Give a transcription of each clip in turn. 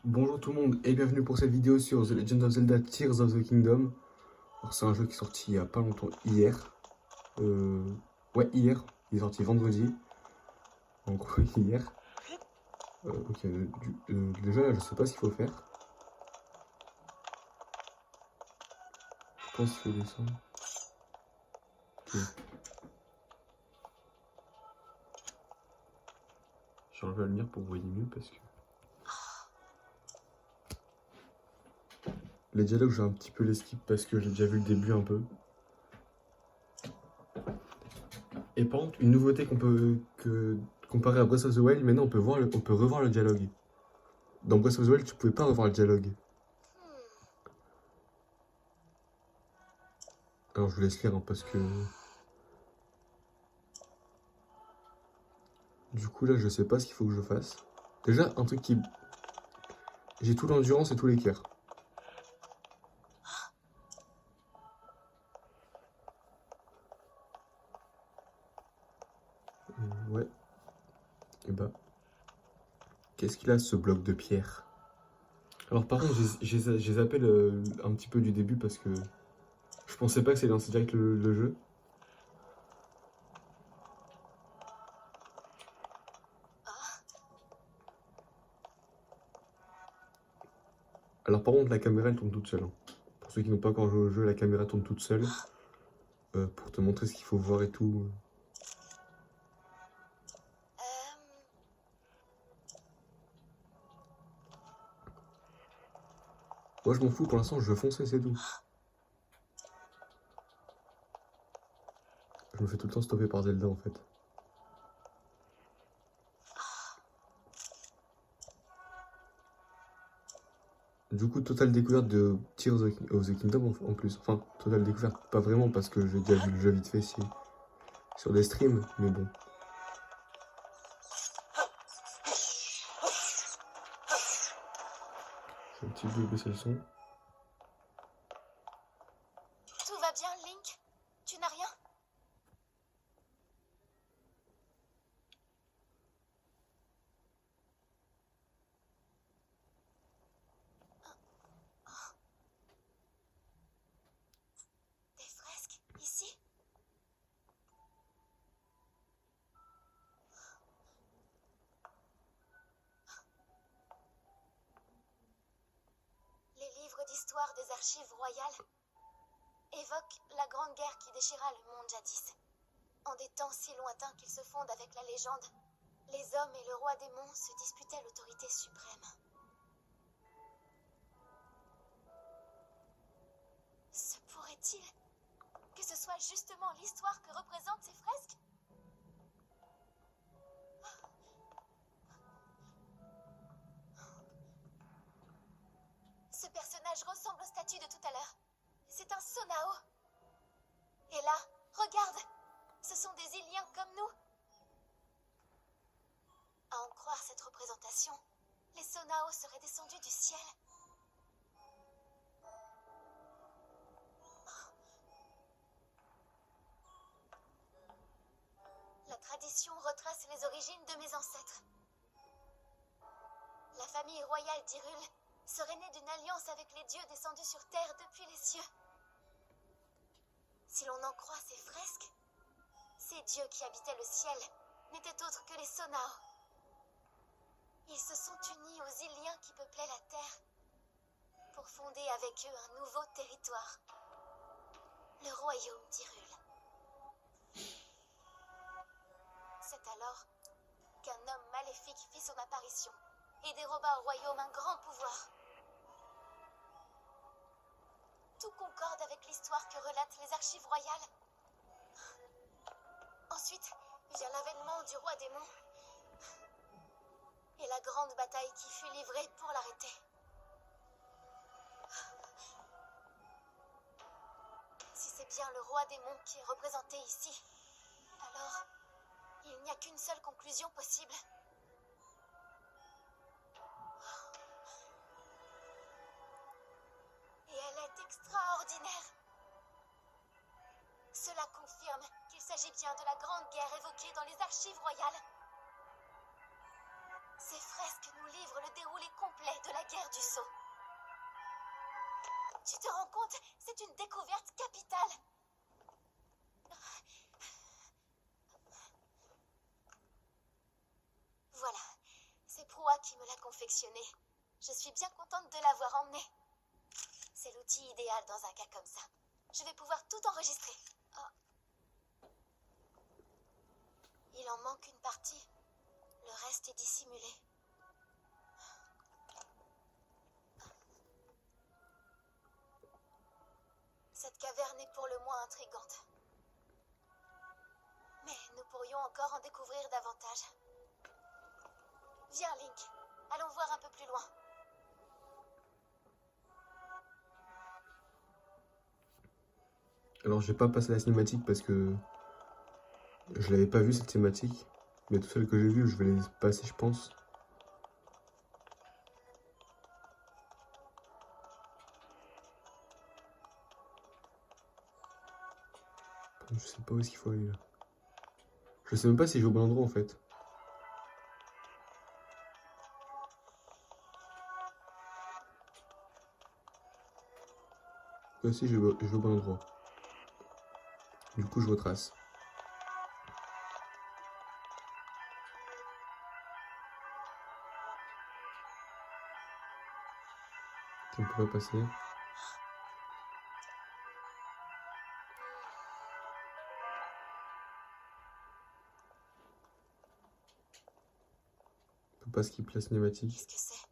Bonjour tout le monde et bienvenue pour cette vidéo sur The Legend of Zelda Tears of the Kingdom. Alors c'est un jeu qui est sorti il y a pas longtemps, hier. Ouais, hier, il est sorti vendredi. En gros, hier. Ok, déjà là, je sais pas ce qu'il faut faire. Je pense qu'il faut descendre. Ok. J'ai enlevé la lumière pour que vous voyez mieux parce que... Les dialogues, j'ai un petit peu les skip parce que j'ai déjà vu le début un peu. Et par contre, une nouveauté comparé à Breath of the Wild, maintenant on peut revoir le dialogue. Dans Breath of the Wild, tu pouvais pas revoir le dialogue. Alors je vous laisse lire hein, parce que... Du coup là, je sais pas ce qu'il faut que je fasse. Déjà, un truc qui... J'ai tout l'endurance et tout l'équerre. Ouais. Et bah... Qu'est-ce qu'il a ce bloc de pierre? Alors par contre, j'ai zappé un petit peu du début parce que... Je pensais pas que c'est lancer direct le jeu. Alors par contre, la caméra elle tourne toute seule. Hein. Pour ceux qui n'ont pas encore joué au jeu, la caméra tourne toute seule. Pour te montrer ce qu'il faut voir et tout. Moi je m'en fous, pour l'instant je veux foncer, c'est tout. Je me fais tout le temps stopper par Zelda en fait. Du coup, totale découverte de Tears of the Kingdom en plus. Enfin, totale découverte, pas vraiment parce que j'ai déjà vu le jeu vite fait sur des streams, mais bon. Je vais un petit peu baisser le son. Tout va bien, Link? Tu n'as rien? Des fresques, ici? Les livres d'histoire des archives royales évoquent la grande guerre qui déchira le monde jadis. En des temps si lointains qu'ils se fondent avec la légende, les hommes et le roi démon se disputaient l'autorité suprême. Se pourrait-il que ce soit justement l'histoire que représentent ces fresques? Ce personnage ressemble au statut de tout à l'heure. C'est un Sonao. Et là, regarde! Ce sont des Iliens comme nous. À en croire cette représentation, les Sonao seraient descendus du ciel. La tradition retrace les origines de mes ancêtres. La famille royale d'Hyrule serait née d'une alliance avec les dieux descendus sur Terre depuis les cieux. Si l'on en croit ces fresques, ces dieux qui habitaient le ciel n'étaient autres que les Sonao. Ils se sont unis aux Iliens qui peuplaient la Terre pour fonder avec eux un nouveau territoire, le royaume d'Hyrule. C'est alors qu'un homme maléfique fit son apparition et déroba au royaume un grand pouvoir. Tout concorde avec l'histoire que relatent les archives royales. Ensuite vient l'avènement du roi démon et la grande bataille qui fut livrée pour l'arrêter. Si c'est bien le roi démon qui est représenté ici, alors il n'y a qu'une seule conclusion possible. Et elle est extraordinaire. Cela confirme qu'il s'agit bien de la grande guerre évoquée dans les archives royales. Ces fresques nous livrent le déroulé complet de la guerre te rends compte? C'est une découverte capitale. Voilà, c'est Proa qui me l'a confectionné. Je suis bien contente de l'avoir emmené. C'est l'outil idéal dans un cas comme ça. Je vais pouvoir tout enregistrer. Oh. Il en manque une partie. Le reste est dissimulé. Cette caverne est pour le moins intrigante. Mais nous pourrions encore en découvrir davantage. Viens, Link. Allons voir un peu plus loin. Alors, je vais pas passer la cinématique parce que je l'avais pas vu cette cinématique. Mais tout celles que j'ai vues, je vais les passer, je pense. Je sais pas où est-ce qu'il faut aller là. Je sais même pas si j'ai au bon endroit en fait. Si, je vais au bon endroit. Du coup, je retrace. On peut pas passer. On peut pas skip la cinématique. Qu'est-ce que c'est?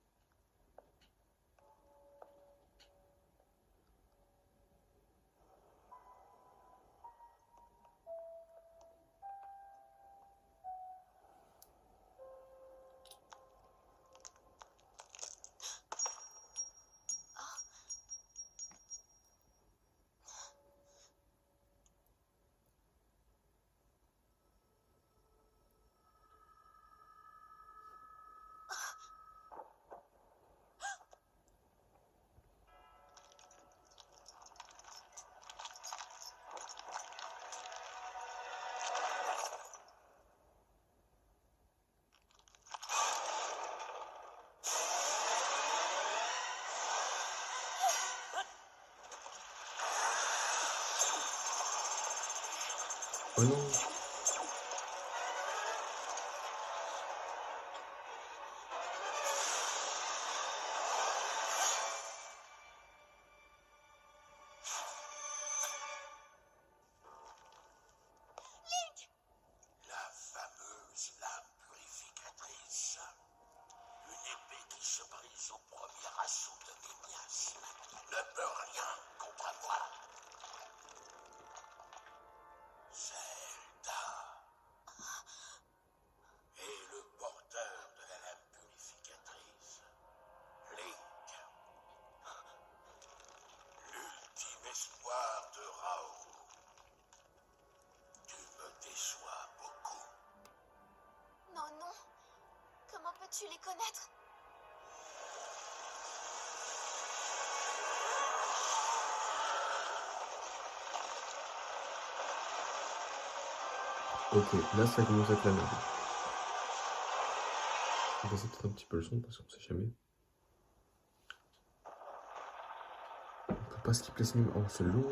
Oh non! La fameuse lame purificatrice. Une épée qui se brise au premier assaut de mes miasmes. Ne peut rien contre moi. Zelda. Et le porteur de la lame purificatrice. Link. L'ultime espoir de Raoult. Tu me déçois beaucoup. Non, non. Comment peux-tu les connaître? Ok, là ça commence à être la merde. On va baisser peut-être un petit peu le son parce qu'on sait jamais. On peut pas skip les cinémas. Oh, c'est long.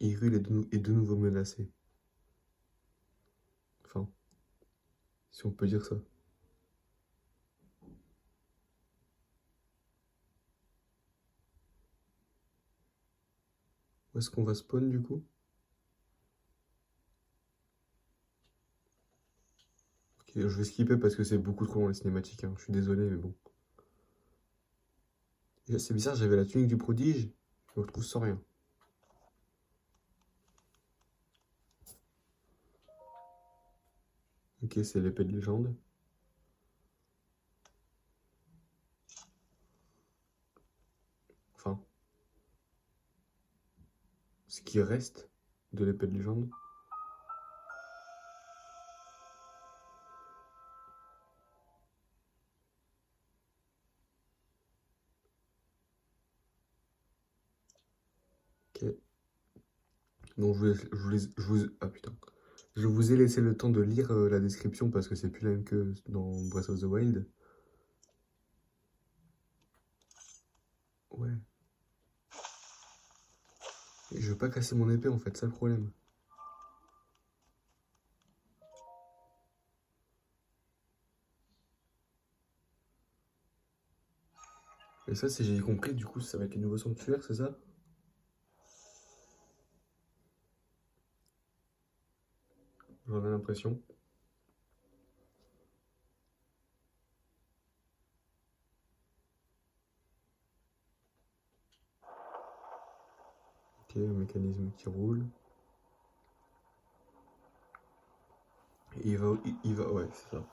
Hyrule est de nouveau menacé. Enfin, si on peut dire ça. Où est-ce qu'on va spawn du coup? Ok, je vais skipper parce que c'est beaucoup trop long les cinématiques, hein. Je suis désolé, mais bon. Déjà, c'est bizarre, j'avais la tunique du prodige, je me retrouve sans rien. Ok, c'est l'épée de légende. Enfin, ce qui reste de l'épée de légende. Ok. Donc ah putain. Je vous ai laissé le temps de lire la description parce que c'est plus la même que dans Breath of the Wild. Ouais. Et je veux pas casser mon épée en fait, c'est ça le problème. Et ça, si j'ai compris, du coup, ça va être les nouveaux sanctuaires, c'est ça? J'en ai l'impression. Ok, un mécanisme qui roule. Et il va, ouais, c'est ça.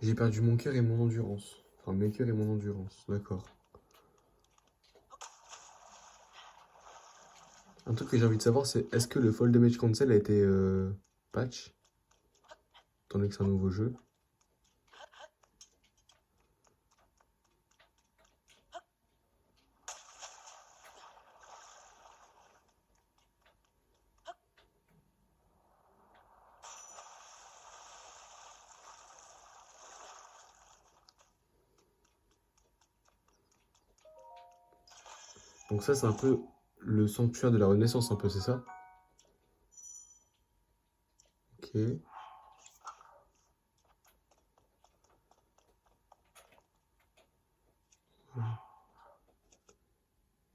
J'ai perdu mon cœur et mon endurance. Enfin, mes cœurs et mon endurance, d'accord. Un truc que j'ai envie de savoir, c'est est-ce que le Fall Damage Cancel a été patch? Étant donné que c'est un nouveau jeu. Donc ça, c'est un peu le sanctuaire de la Renaissance, un peu, c'est ça? Ok.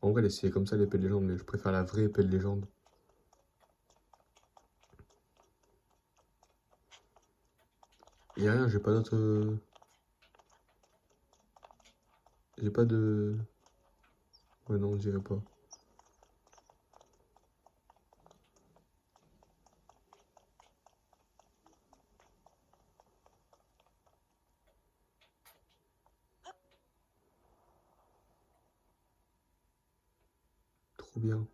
En vrai, c'est comme ça l'épée de légende, mais je préfère la vraie épée de légende. Y'a rien, j'ai pas d'autre... J'ai pas de... Ouais, non, on dirait pas. Trop bien.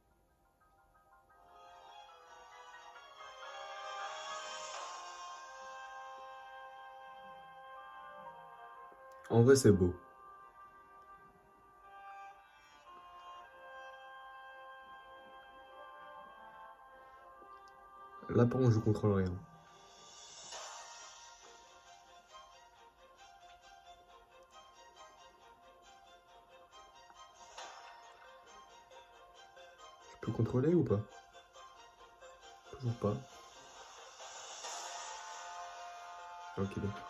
En vrai, c'est beau. Là, par contre, je contrôle rien. Je peux contrôler ou pas? Toujours pas. Ok, d'accord.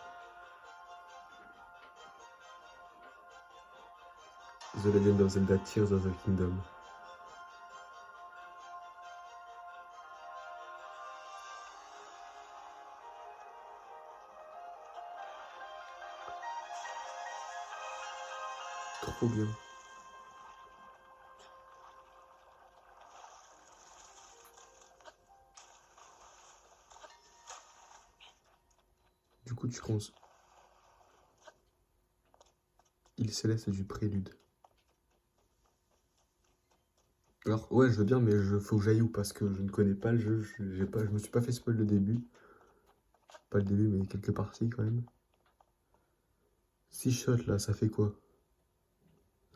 The Legend of Zelda Tears of the Kingdom. Trop bien. Du coup, tu comptes. Il céleste du prélude. Alors, ouais, je veux bien, mais faut que j'aille où? Parce que je ne connais pas le jeu. Je me suis pas fait spoil le début. Pas le début, mais quelques parties quand même. 6 shots là, ça fait quoi?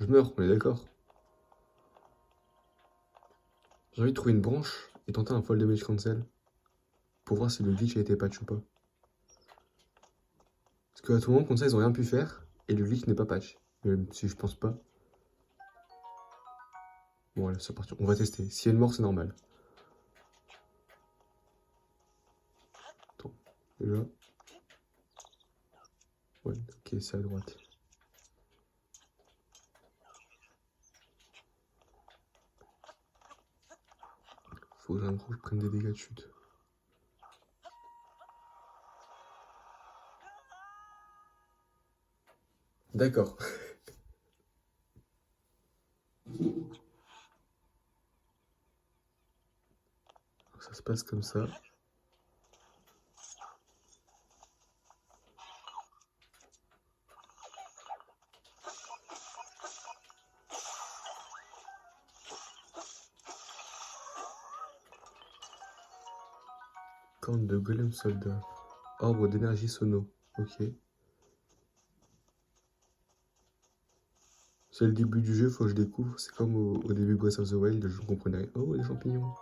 Je meurs, on est d'accord? J'ai envie de trouver une branche et tenter un Fall Damage Cancel. Pour voir si le glitch a été patch ou pas. Parce qu'à tout moment, comme ça, ils ont rien pu faire. Et le glitch n'est pas patch. Même si je pense pas. Bon, voilà, c'est parti. On va tester. S'il y a une mort, c'est normal. Attends. Et là. Ouais, ok, c'est à droite. Faut que je prenne des dégâts de chute. D'accord. Ça se passe comme ça. Corne de golem soldat. Orbre d'énergie sono. Ok. C'est le début du jeu, faut que je découvre. C'est comme au début de Breath of the Wild, je comprenais rien. Oh, des champignons.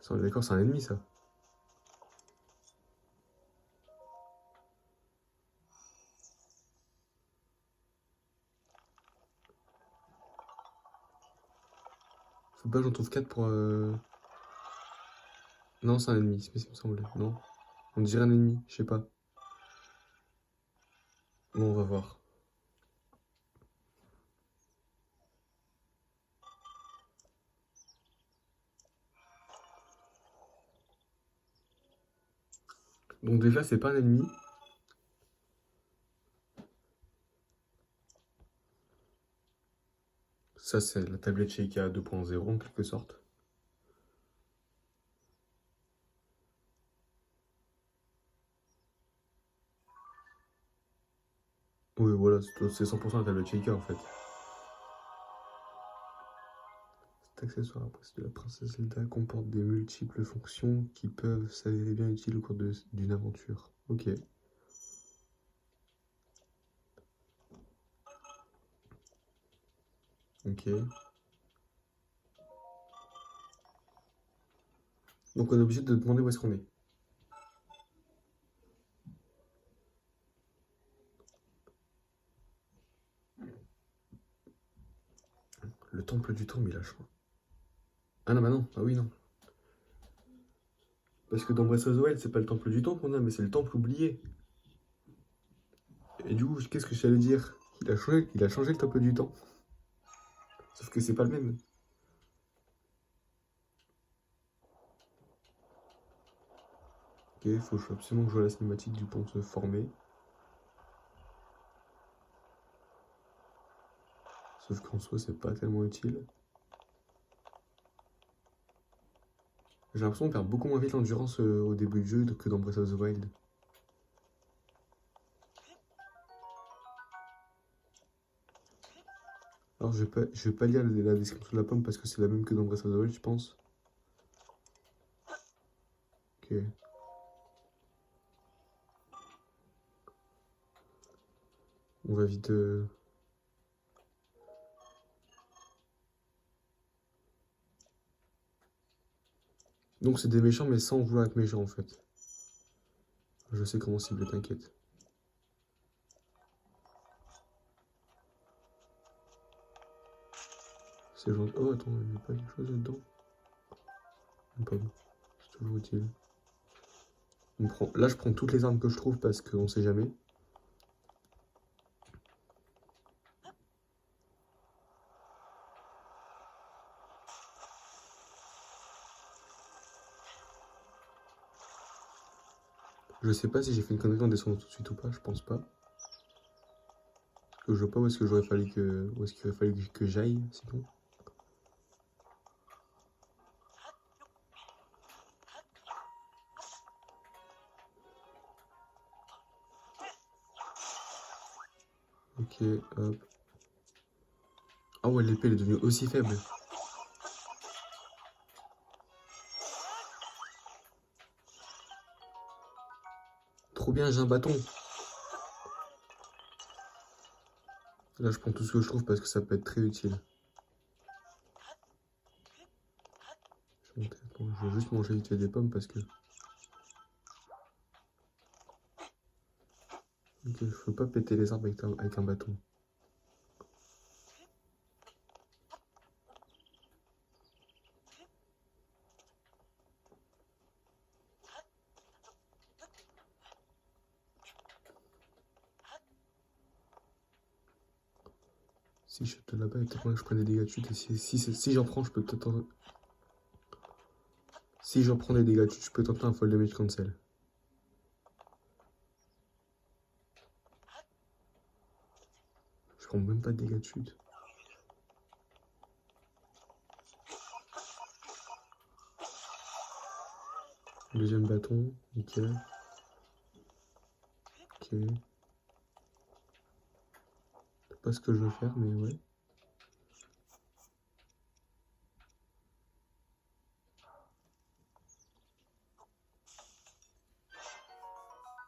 Ça, on est d'accord, c'est un ennemi ça. Faut pas que j'en trouve 4 pour. Non, c'est un ennemi, c'est ce qui me semblait. Non. On dirait un ennemi, je sais pas. Bon, on va voir. Donc déjà, c'est pas un ennemi. Ça, c'est la tablette Sheikah 2.0 en quelque sorte. Oui, voilà, c'est 100% la tablette Sheikah en fait. Cet accessoire à de la princesse Zelda comporte des multiples fonctions qui peuvent s'avérer bien utiles au cours d'une aventure. Ok. Ok. Donc on est obligé de demander où est-ce qu'on est. Le temple du temps, mais il a changé. Ah non, bah non, ah oui, non. Parce que dans Breath of the Wild, c'est pas le temple du temps qu'on a, mais c'est le temple oublié. Et du coup, qu'est-ce que j'allais dire? Il a changé le temple du temps. Sauf que c'est pas le même. Ok, faut absolument que je vois la cinématique du pont se former. Sauf qu'en soi, c'est pas tellement utile. J'ai l'impression qu'on perd beaucoup moins vite l'endurance au début du jeu que dans Breath of the Wild. Alors, je vais pas lire la description de la pomme parce que c'est la même que dans Breath of the Wild, je pense. Ok. On va vite. Donc, c'est des méchants, mais sans vouloir être méchants en fait. Je sais comment cibler, t'inquiète. C'est gentil. Oh, attends, il n'y a pas quelque chose là-dedans? Une pomme. C'est toujours utile. Là, je prends toutes les armes que je trouve parce qu'on sait jamais. Je sais pas si j'ai fait une connerie en descendant tout de suite ou pas, je pense pas. Parce que je vois pas où est-ce que où est-ce qu'il aurait fallu que j'aille, sinon. Ok, hop. Ah ouais, l'épée elle est devenue aussi faible. Trop bien, j'ai un bâton. Là, je prends tout ce que je trouve parce que ça peut être très utile. Je vais juste manger vite fait des pommes parce que... Ok, je peux pas péter les arbres avec un bâton. Si je saute là-bas, il y a peut-être moyen que je prenne des dégâts de chute. Et si j'en prends, je peux peut-être... Si j'en prends des dégâts de chute, je peux tenter un fall damage cancel. Je prends même pas de dégâts de chute. Deuxième bâton, nickel. Ok. C'est pas ce que je veux faire, mais ouais.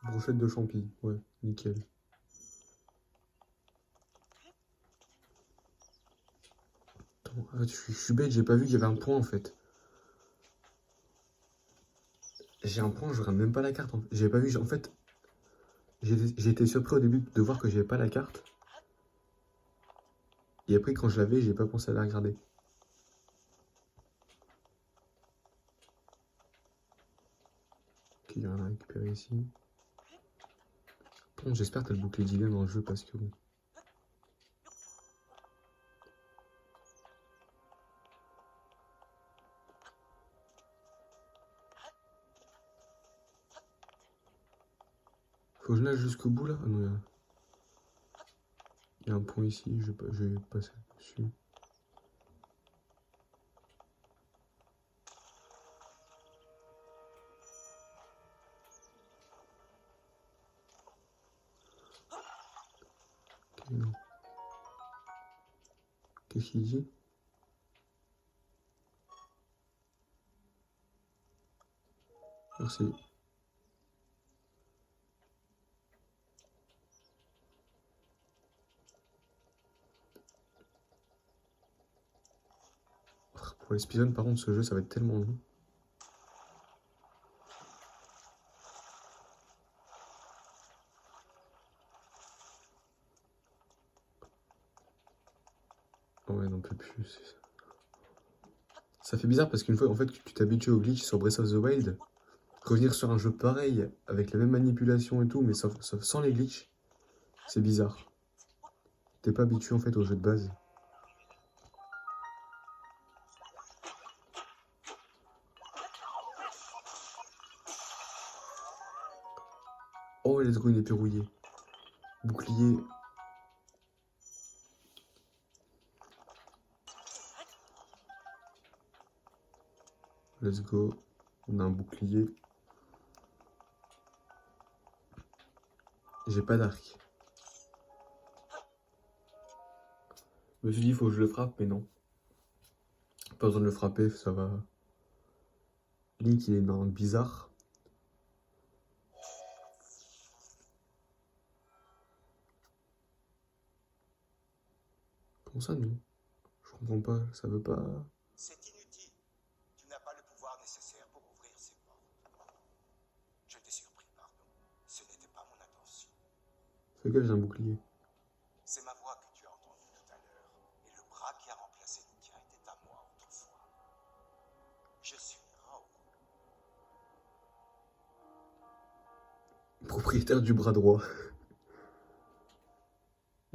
Brochette de champi, ouais, nickel. Attends, ah, je suis bête, j'ai pas vu qu'il y avait un point en fait. J'ai un point, je regarde même pas la carte. J'ai pas vu, en fait, j'ai été surpris au début de voir que j'avais pas la carte. Et après, quand je l'avais, j'ai pas pensé à la regarder. Ok, il y a rien à récupérer ici. Bon, j'espère que t'as le bouclier d'Illian dans le jeu parce que bon. Faut que je nage jusqu'au bout là? Ah non, il y a un point ici, je vais passer dessus. Ok, non. Qu'est-ce qu'il dit? Merci. Pour les speedruns, par contre, ce jeu, ça va être tellement long. Oh ouais, non, peut plus. Ça fait bizarre parce qu'une fois, en fait, que tu t'habitues au glitch sur Breath of the Wild, revenir sur un jeu pareil, avec la même manipulation et tout, mais sauf sans les glitches, c'est bizarre. T'es pas habitué en fait au jeu de base. Oh, let's go, une épée rouillée. Bouclier. Let's go. On a un bouclier. J'ai pas d'arc. Je me suis dit, il faut que je le frappe, mais non. Pas besoin de le frapper, ça va. Link, il est dans bizarre. Comment ça, non? Je comprends pas, ça veut pas. C'est inutile. Tu n'as pas le pouvoir nécessaire pour ouvrir ces portes. Je t'ai surpris, pardon. Ce n'était pas mon intention. C'est lequel j'ai un bouclier? C'est ma voix que tu as entendue tout à l'heure. Et le bras qui a remplacé le tien était à moi autrefois. Je suis Raoul. Propriétaire du bras droit.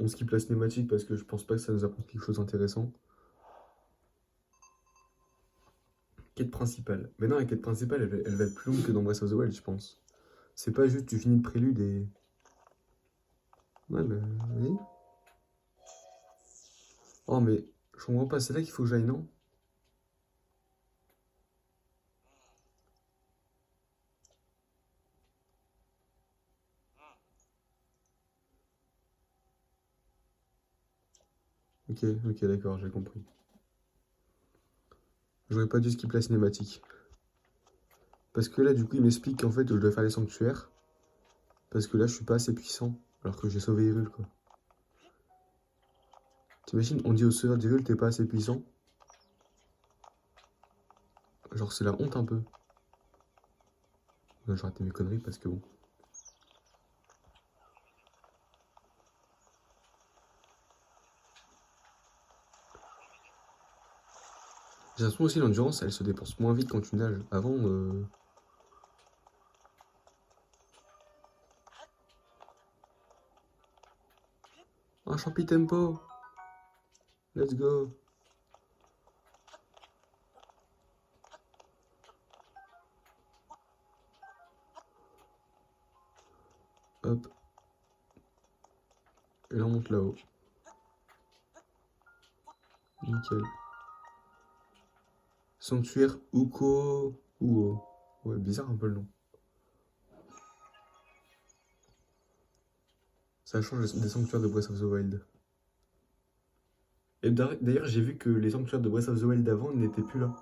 On skip la cinématique parce que je pense pas que ça nous apporte quelque chose d'intéressant. Quête principale. Mais non, la quête principale, elle va être plus longue que dans Breath of the Wild, je pense. C'est pas juste tu finis le prélude et... Ouais, bah, vas-y. Oh, mais je comprends pas, c'est là qu'il faut que j'aille, non? Ok, ok, d'accord, j'ai compris. J'aurais pas dû skip la cinématique. Parce que là, du coup, il m'explique qu'en fait, je dois faire les sanctuaires. Parce que là, je suis pas assez puissant. Alors que j'ai sauvé Hyrule, quoi. T'imagines, on dit au sauveur d'Hyrule, t'es pas assez puissant. Genre, c'est la honte un peu. Là, j'ai raté mes conneries parce que bon. J'ai l'impression aussi l'endurance, elle se dépense moins vite quand tu nages. Avant, un champi tempo. Let's go. Hop. Et là, on monte là-haut. Nickel. Sanctuaire Uko. Uo. Ouais, bizarre un peu le nom. Ça change des sanctuaires de Breath of the Wild. Et d'ailleurs, j'ai vu que les sanctuaires de Breath of the Wild d'avant n'étaient plus là.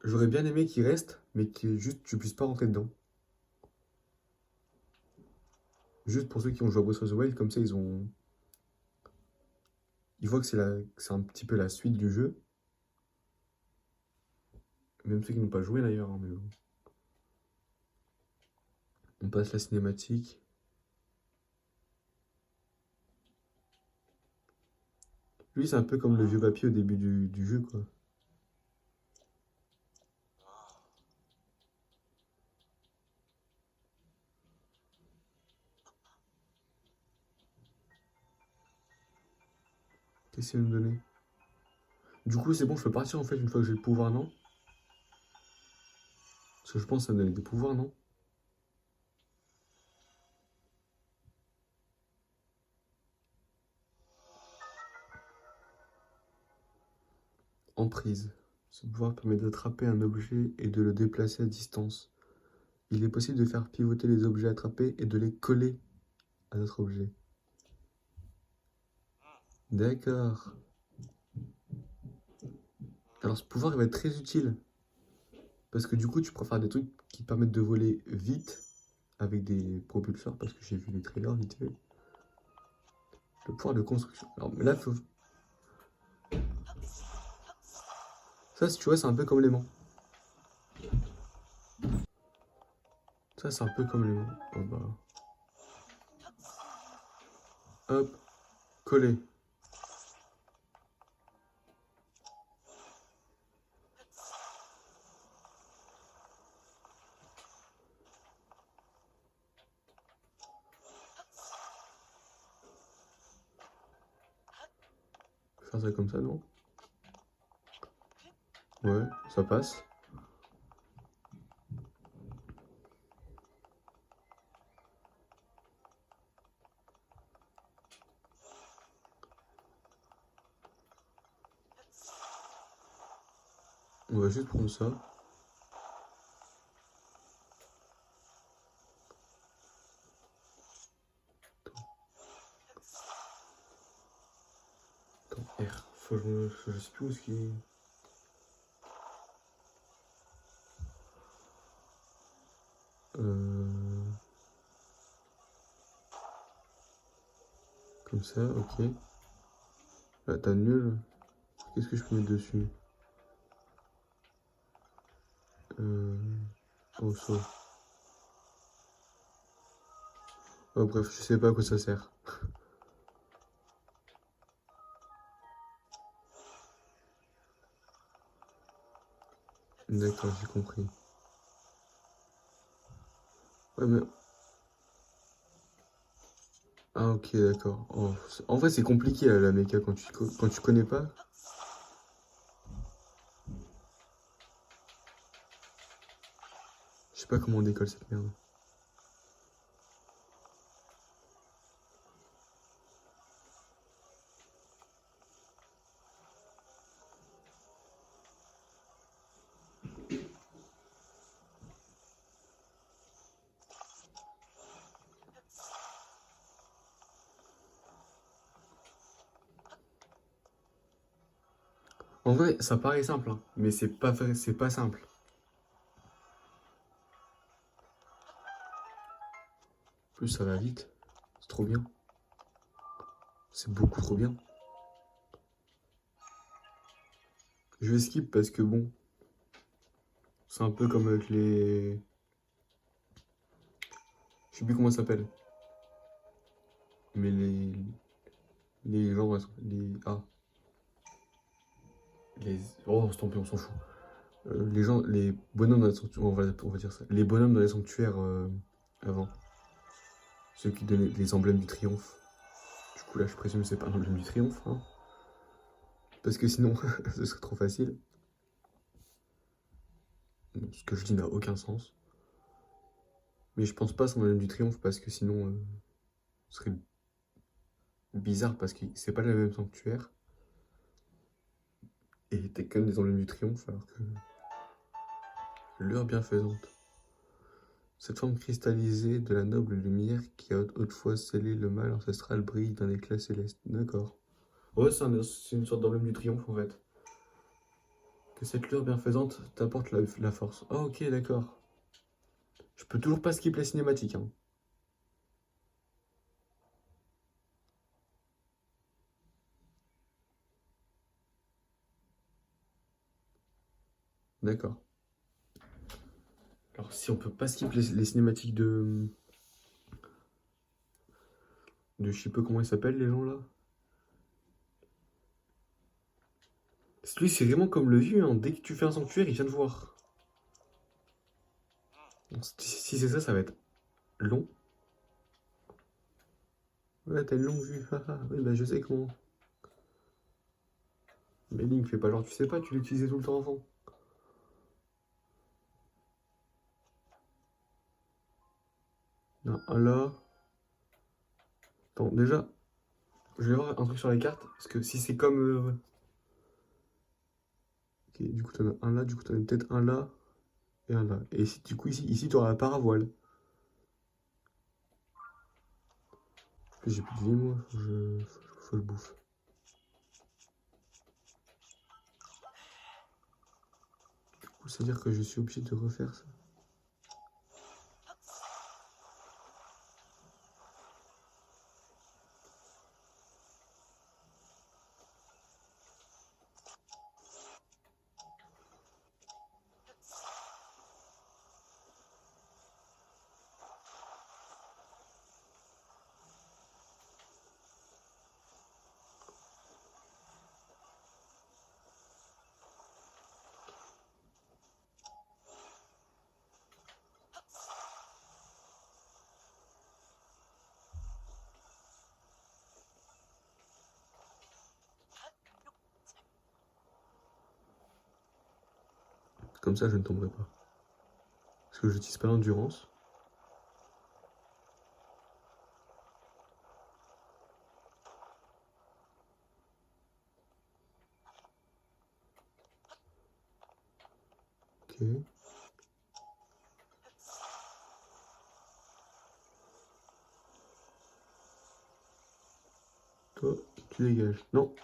J'aurais bien aimé qu'ils restent, mais que juste tu puisses pas rentrer dedans. Juste pour ceux qui ont joué à Breath of the Wild, comme ça ils ont. Ils voient que c'est un petit peu la suite du jeu. Même ceux qui n'ont pas joué d'ailleurs, hein, mais bon. On passe la cinématique. Lui, c'est un peu comme le vieux papy au début du jeu, quoi. Qu'est-ce qu'il va me donner? Du coup, c'est bon, je peux partir en fait une fois que j'ai le pouvoir, non? Parce que je pense que ça me donne des pouvoirs, non? Emprise. Ce pouvoir permet d'attraper un objet et de le déplacer à distance. Il est possible de faire pivoter les objets attrapés et de les coller à notre objet. D'accord. Alors ce pouvoir il va être très utile. Parce que du coup tu préfères des trucs qui te permettent de voler vite avec des propulseurs, parce que j'ai vu les trailers vite fait. Le pouvoir de construction. Alors mais là faut. Ça tu vois c'est un peu comme l'aimant. Ça c'est un peu comme l'aimant. Oh bah. Hop. Coller. Faire ça comme ça, non? Ouais, ça passe. On va juste prendre ça. Attends, R. Faut que je sais plus où est-ce qu'il est. Comme ça, ok. Là, t'as nul. Qu'est-ce que je peux mettre dessus? Oh, ça. Oh, bref, je sais pas à quoi ça sert. D'accord, j'ai compris. Ouais, mais. Ah, ok, d'accord. Oh, en vrai, c'est compliqué la méca quand tu connais pas. Je sais pas comment on décolle cette merde. En vrai, ça paraît simple, hein, mais c'est pas vrai, c'est pas simple. En plus, ça va vite. C'est trop bien. C'est beaucoup trop bien. Je vais skip parce que bon, c'est un peu comme avec les. Je sais plus comment ça s'appelle. Mais les gens, les. Ah. Oh, tant pis, on s'en fout. Les gens, les bonhommes dans les sanctuaires, on va dire ça. Les bonhommes dans les sanctuaires avant. Ceux qui donnaient les emblèmes du triomphe. Du coup, là, je présume que c'est pas un emblème du triomphe, hein. Parce que sinon, ce serait trop facile. Ce que je dis n'a aucun sens. Mais je pense pas que c'est un emblème du triomphe parce que sinon, ce serait bizarre parce que c'est pas le même sanctuaire. Et t'es comme des emblèmes du triomphe alors que l'heure bienfaisante. Cette forme cristallisée de la noble lumière qui a autrefois scellé le mal ancestral brille d'un éclat céleste. D'accord. Ouais, c'est une sorte d'emblème du triomphe en fait. Que cette lueur bienfaisante t'apporte la force. Ah ok, d'accord. Je peux toujours pas skip la cinématique, hein. D'accord. Alors si on peut pas skip les cinématiques de... Je sais pas comment ils s'appellent les gens là. Lui c'est vraiment comme le vieux, hein. Dès que tu fais un sanctuaire, il vient te voir. Donc, si c'est ça, ça va être long. Ouais, t'as une longue vue. Oui, bah je sais comment. Mais Link, fais pas genre tu sais pas, tu l'utilisais tout le temps avant. Non, un là. Attends, déjà, je vais voir un truc sur la carte. Parce que si c'est comme. Ok, du coup, t'en as un là, du coup, t'en as peut-être un là et un là. Et si, du coup, ici t'auras la paravoile. J'ai plus de vie, moi. Faut que je bouffe. Du coup, c'est-à-dire que je suis obligé de refaire ça. Comme ça, je ne tomberai pas. Parce que je n'utilise pas l'endurance. Ok. Toi, tu dégages. Non.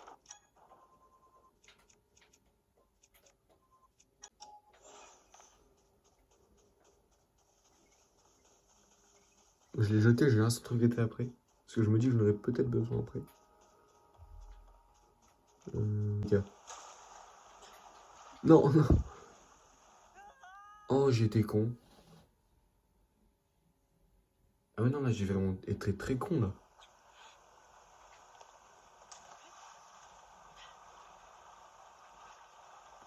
Je l'ai jeté, j'ai un seul truc regretté après. Parce que je me dis que je l'aurais peut-être besoin après. Gars. Non, non. Oh, j'étais con. Ah ouais, non, là, j'ai vraiment été très con, là.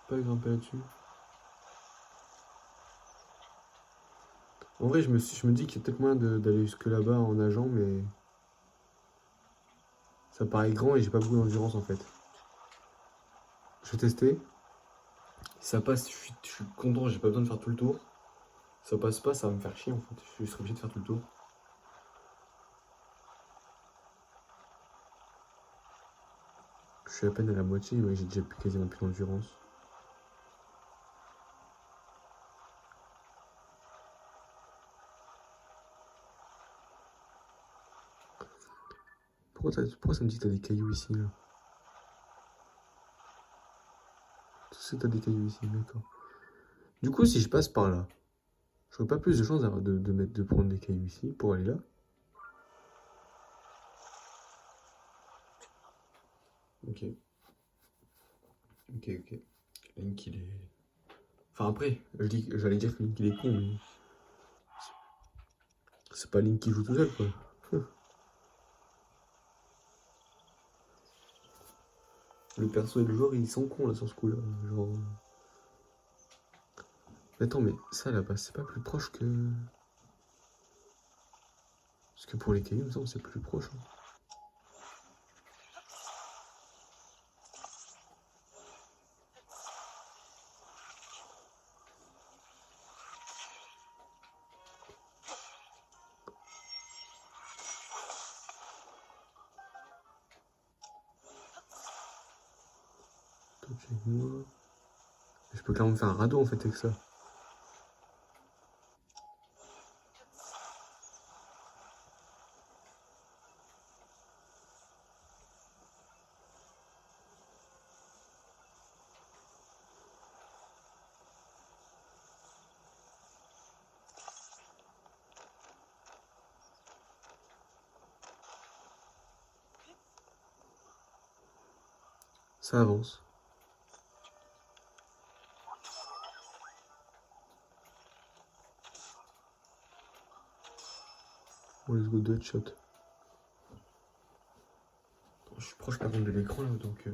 Pas grimper là-dessus. En vrai, je me dis qu'il y a peut-être moyen d'aller jusque là-bas en nageant, mais... Ça paraît grand et j'ai pas beaucoup d'endurance, en fait. Je vais tester. Si ça passe, je suis content, j'ai pas besoin de faire tout le tour. Si ça passe pas, ça va me faire chier, en fait. Je serai obligé de faire tout le tour. Je suis à peine à la moitié, mais j'ai déjà quasiment plus d'endurance. Pourquoi ça me dit que t'as des cailloux ici, là? Tu sais que t'as des cailloux ici, d'accord. Du coup, si je passe par là, j'aurais pas plus de chance de prendre des cailloux ici pour aller là? Ok. Ok, ok. Link, il est... Enfin, après, j'allais dire que Link, il est con, mais... C'est pas Link qui joue tout seul, quoi. 。 . 。 . 。 . 。 . 。 . . . . . . . . . . . . . . . . . . . . . . . . . . . 。 . . . . . . . . . . . 。 . . . . 。 . 。 . Le perso et le joueur, ils sont cons là sur ce coup-là. Genre. Mais attends, mais ça là-bas, c'est pas plus proche que. Parce que pour les cailloux, il me semble que c'est plus proche. Hein. Toi, tu es avec moi. Je peux clairement faire un radeau en fait avec ça. Ça avance. Bon, let's go, deux shot. Je suis proche par contre de l'écran là, donc.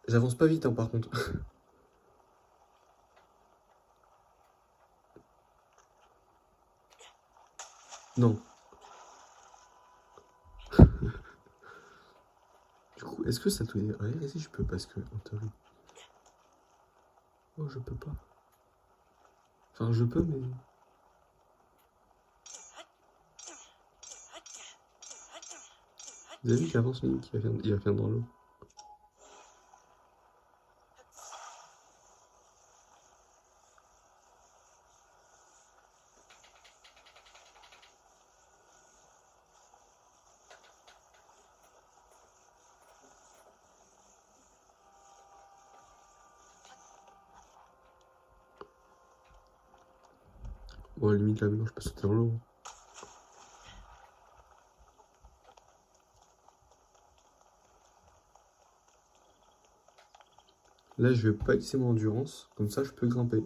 J'avance pas vite hein, par contre. Non. Du coup, est-ce que ça te dit rien ici? Je peux parce que en théorie. Oh, je peux pas. Enfin, je peux, mais. Vous avez vu qu'il avance Link, il va dans l'eau. Bon, à la limite, là, maintenant, je peux sauter dans l'eau. Là, je vais pas utiliser mon endurance. Comme ça, je peux grimper.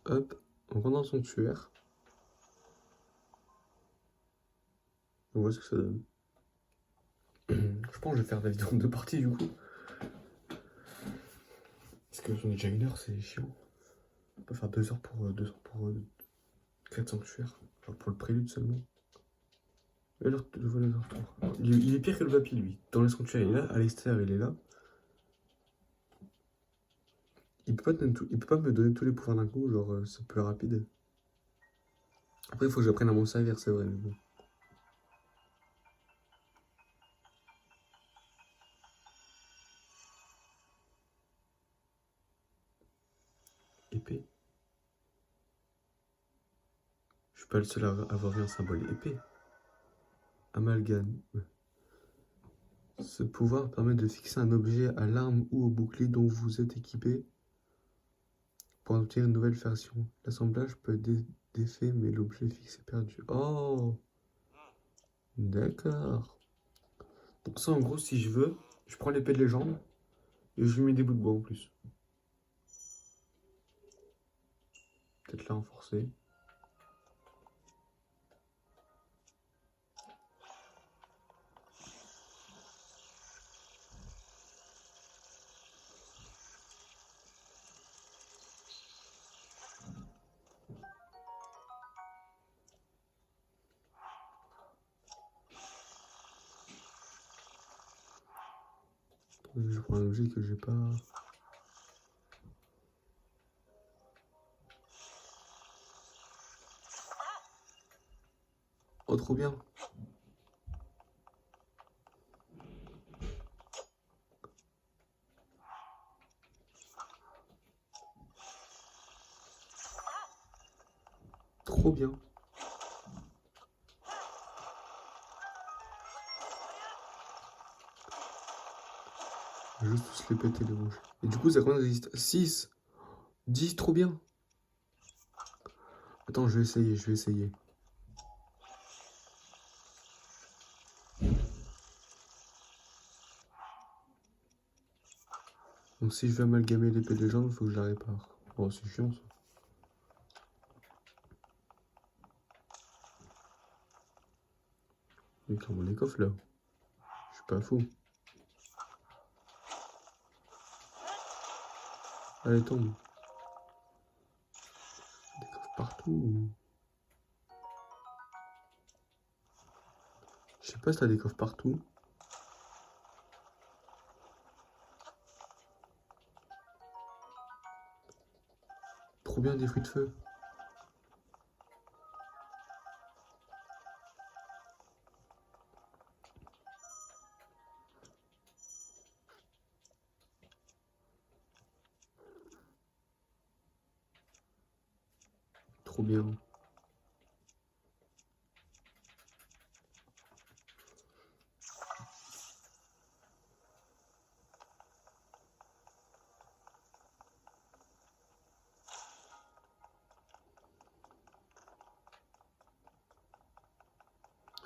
Hop, on rentre dans le sanctuaire. On voit ce que ça donne. Je pense que je vais faire la vidéo en deux parties, du coup. Parce que j'en ai déjà 1 heure, c'est chiant. On peut faire 2 heures pour 4 sanctuaires. Genre pour le prélude seulement. Et le volet de retour. Il est pire que le papy, lui. Dans les sanctuaires, il est là. À l'extérieur, il est là. Il peut pas me donner tous les pouvoirs d'un coup. Genre, c'est plus rapide. Après, il faut que j'apprenne à m'en servir, c'est vrai. Mais bon. Épée. Je suis pas le seul à avoir vu un symbole épée. Amalgame. Ce pouvoir permet de fixer un objet à l'arme ou au bouclier dont vous êtes équipé pour en obtenir une nouvelle version. L'assemblage peut être défait, mais l'objet fixé perdu. Oh, d'accord. Donc ça, en gros, si je veux, je prends l'épée de légende et je lui mets des bouts de bois en plus. Peut-être la renforcer. Je prends un objet que j'ai pas. Oh, trop bien. Trop bien. Je vais juste tous les péter les rouges. Et du coup, ça combien résiste 6, 10, trop bien. Attends, je vais essayer. Donc si je veux amalgamer l'épée de légende, il faut que je la répare. Oh, c'est chiant ça. Il y a clairement les coffres là. Je suis pas fou. Allez, tombe. Des coffres partout. Je sais pas si t'as des coffres partout. Trop bien des fruits de feu. Trop bien.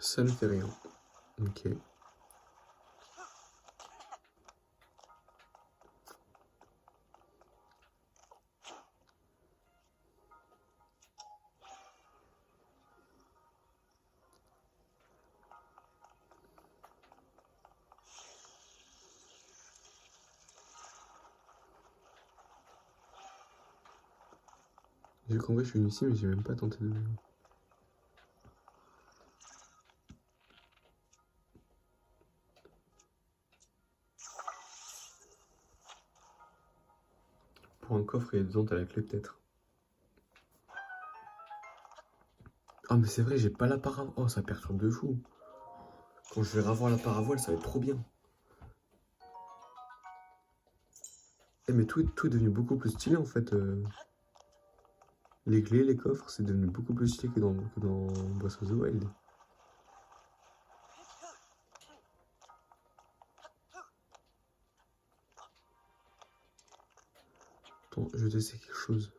Ça ne fait rien. Ok. J'ai compris, je suis venu ici, mais j'ai même pas tenté de... Pour un coffre et dedans t'as la clé peut-être. Ah mais c'est vrai, j'ai pas la paravoile. Oh, ça perturbe de fou. Quand je vais revoir la paravoile, ça va être trop bien. Eh mais tout est devenu beaucoup plus stylé en fait. Les clés, les coffres, c'est devenu beaucoup plus stylé que dans Breath of the Wild. Attends, je vais tester quelque chose.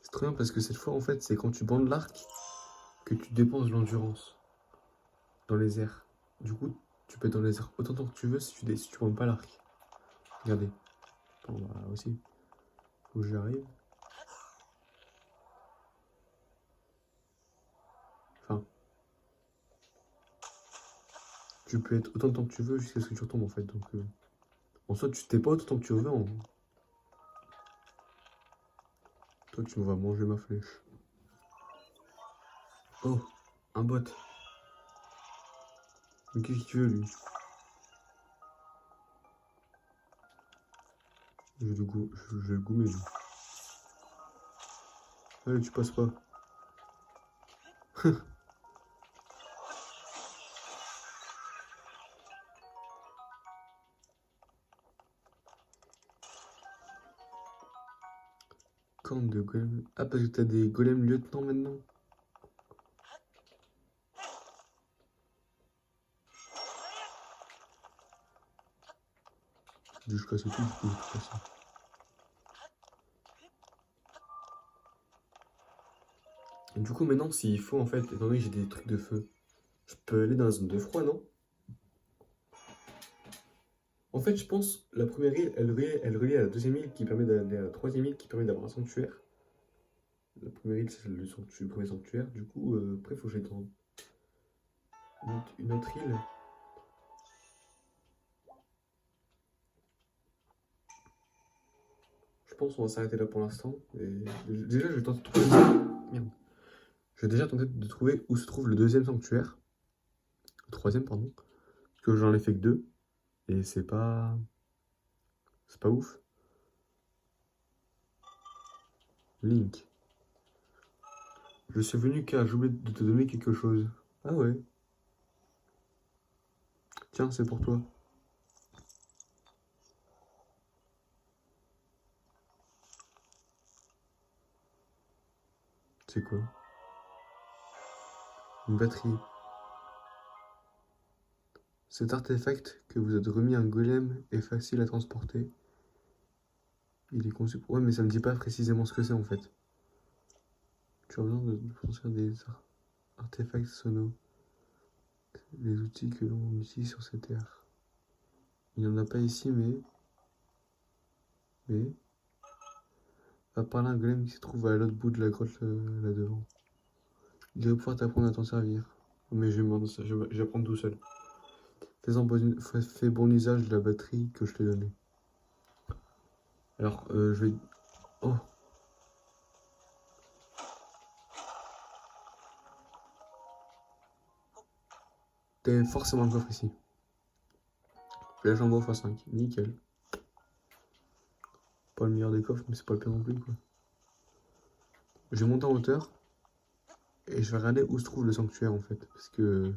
C'est très bien parce que cette fois en fait, c'est quand tu bandes l'arc que tu dépenses de l'endurance dans les airs. Du coup, tu peux être dans les airs autant de temps que tu veux si tu bandes pas l'arc. Regardez. Attends, bah aussi. Faut que j'y arrive. Enfin. Tu peux être autant de temps que tu veux jusqu'à ce que tu retombes en fait. Donc, en soi, tu t'es pas autant de temps que tu veux. Toi, tu vas manger ma flèche. Oh, un bot. Mais qu'est-ce qu'il veut, lui? Je vais le goumer, lui. Allez, tu passes pas. Corne de golem. Ah, parce que t'as des golems lieutenants maintenant. Je casse tout, je peux tout casser. Et du coup, maintenant, s'il faut, en fait, étant donné que j'ai des trucs de feu, je peux aller dans la zone de froid, non? En fait, je pense, la première île, elle relie à la deuxième île qui permet d'aller à la troisième île qui permet d'avoir un sanctuaire. La première île, c'est celle du premier sanctuaire. Du coup, après, il faut que j'aille dans une autre île. Je pense qu'on va s'arrêter là pour l'instant. Et déjà, je vais tenter de trouver... Merde. Je vais déjà tenter de trouver où se trouve le deuxième sanctuaire. Le troisième, pardon. Parce que j'en ai fait que deux. Et c'est pas... C'est pas ouf. Link. Je suis venu car j'ai oublié de te donner quelque chose. Ah ouais. Tiens, c'est pour toi. C'est quoi? Une batterie. Cet artefact que vous êtes remis à un golem est facile à transporter. Il est conçu pour... Ouais, mais ça me dit pas précisément ce que c'est en fait. Tu as besoin de construire des artefacts sonos. Les outils que l'on utilise sur cette terre. Il n'y en a pas ici, mais... Va par là un golem qui se trouve à l'autre bout de la grotte là-devant. Il devrait pouvoir t'apprendre à t'en servir. Mais je vais apprendre tout seul. Fais bon usage de la batterie que je t'ai donnée. Alors, je vais... Oh! T'as forcément un coffre ici. Flèche en bois x5. Nickel. Pas le meilleur des coffres, mais c'est pas le pire non plus, quoi. Je vais monter en hauteur. Et je vais regarder où se trouve le sanctuaire, en fait. Parce que...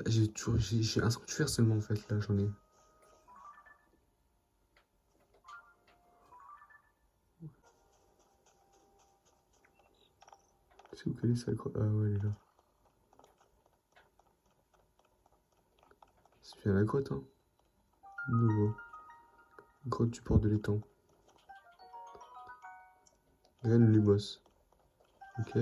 J'ai un sanctuaire seulement, en fait, là, j'en ai... C'est où qu'elle est, ça? Ah ouais, elle est là. C'est bien la grotte, hein. Nouveau. Grotte du port de l'étang. Graine Lumos. Ok.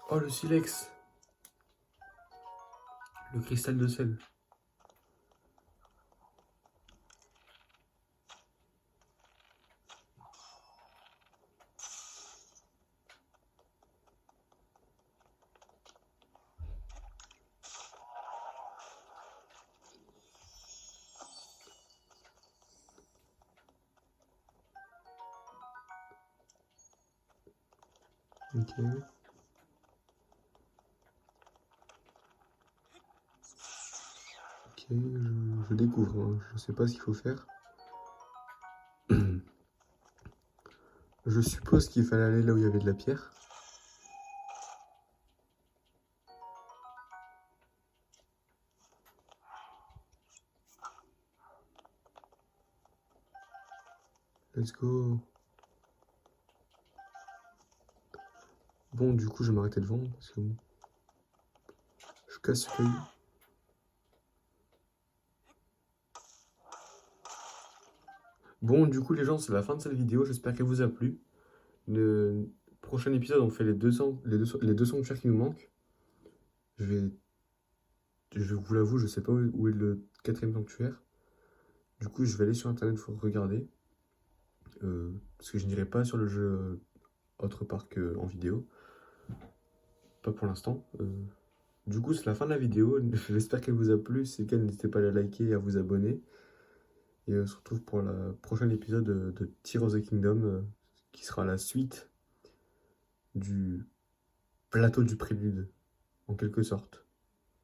Oh, le silex. Le cristal de sel. Ok. Ok, je découvre, hein. Je sais pas ce qu'il faut faire. Je suppose qu'il fallait aller là où il y avait de la pierre. Let's go. Bon, du coup, je vais m'arrêter devant parce que bon. Je casse ce caillou. Bon, du coup, les gens, c'est la fin de cette vidéo. J'espère qu'elle vous a plu. Le prochain épisode, on fait les deux sanctuaires qui nous manquent. Je vous l'avoue, je sais pas où est le quatrième sanctuaire. Du coup, je vais aller sur internet pour regarder. Parce que je n'irai pas sur le jeu autre part qu'en vidéo. Pas pour l'instant. Du coup, c'est la fin de la vidéo. J'espère qu'elle vous a plu. Si c'est le cas, n'hésitez pas à la liker et à vous abonner. Et on se retrouve pour le prochain épisode de Tears of the Kingdom, qui sera la suite du plateau du prélude, en quelque sorte.